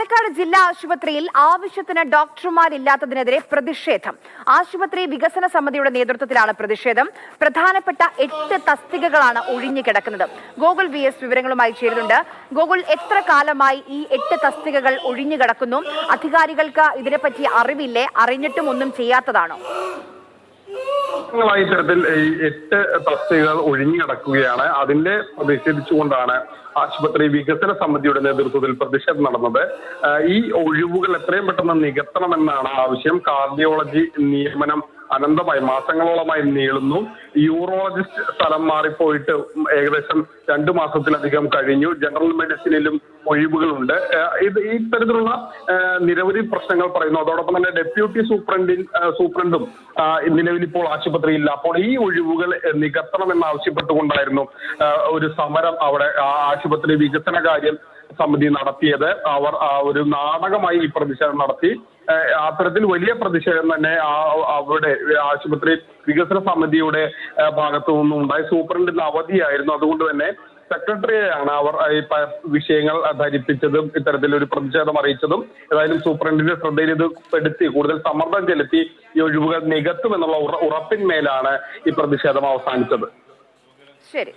പാലക്കാട് ജില്ലാ ആശുപത്രിയിൽ ആവശ്യത്തിന് ഡോക്ടർമാരില്ലാത്തതിനെതിരെ പ്രതിഷേധം. ആശുപത്രി വികസന സമിതിയുടെ നേതൃത്വത്തിലാണ് പ്രതിഷേധം. പ്രധാനപ്പെട്ട 8 തസ്തികകളാണ് ഒഴിഞ്ഞുകിടക്കുന്നത്. ഗോകുൽ VS വിവരങ്ങളുമായി ചേരുന്നുണ്ട്. ഗോകുൽ, എത്ര കാലമായി ഈ 8 തസ്തികകൾ ഒഴിഞ്ഞുകിടക്കുന്നു? അധികാരികൾക്ക് ഇതിനെപ്പറ്റി അറിവില്ലേ? അറിഞ്ഞിട്ടും ഒന്നും ചെയ്യാത്തതാണോ? ഇത്തരത്തിൽ 8 തസ്തികകൾ ഒഴിഞ്ഞുകിടക്കുകയാണ്. അതിന്റെ പ്രതിഷേധിച്ചുകൊണ്ടാണ് ആശുപത്രി വികസന സമിതിയുടെ നേതൃത്വത്തിൽ പ്രതിഷേധം നടന്നത്. ഈ ഒഴിവുകൾ എത്രയും പെട്ടെന്ന് നികത്തണമെന്നാണ് ആവശ്യം. കാർഡിയോളജി നിയമനം അനന്തമായി മാസങ്ങളോളമായി നീളുന്നു. യൂറോളജിസ്റ്റ് സ്ഥലം മാറിപ്പോയിട്ട് ഏകദേശം 2 മാസത്തിലധികം കഴിഞ്ഞു. ജനറൽ മെഡിസിനിലും ഒഴിവുകളുണ്ട്. ഇത്തരത്തിലുള്ള നിരവധി പ്രശ്നങ്ങൾ പറയുന്നു. അതോടൊപ്പം തന്നെ ഡെപ്യൂട്ടി സൂപ്രണ്ടും നിലവിൽ ഇപ്പോൾ ആശുപത്രിയില്ല. അപ്പോൾ ഈ ഒഴിവുകൾ നികത്തണമെന്നാവശ്യപ്പെട്ടുകൊണ്ടായിരുന്നു ഒരു സമരം അവിടെ ആശുപത്രി വികസന കാര്യം സമിതി നടത്തിയത്. അവർ ഒരു നാടകമായി ഈ പ്രതിഷേധം നടത്തി. അത്തരത്തിൽ വലിയ പ്രതിഷേധം തന്നെ അവിടെ ആശുപത്രി വികസന സമിതിയുടെ ഭാഗത്തു നിന്നും ഉണ്ടായി. സൂപ്രണ്ടിന് അവധിയായിരുന്നു. അതുകൊണ്ട് തന്നെ സെക്രട്ടറിയെയാണ് അവർ ഈ വിഷയങ്ങൾ ധരിപ്പിച്ചതും ഇത്തരത്തിലൊരു പ്രതിഷേധം അറിയിച്ചതും. ഏതായാലും സൂപ്രണ്ടിന്റെ ശ്രദ്ധയിൽ ഇത് പെടുത്തി കൂടുതൽ സമ്മർദ്ദം ചെലുത്തി ഈ ഒഴിവുകൾ നികത്തുമെന്നുള്ള ഉറപ്പിന്മേലാണ് ഈ പ്രതിഷേധം അവസാനിച്ചത്. ശരി.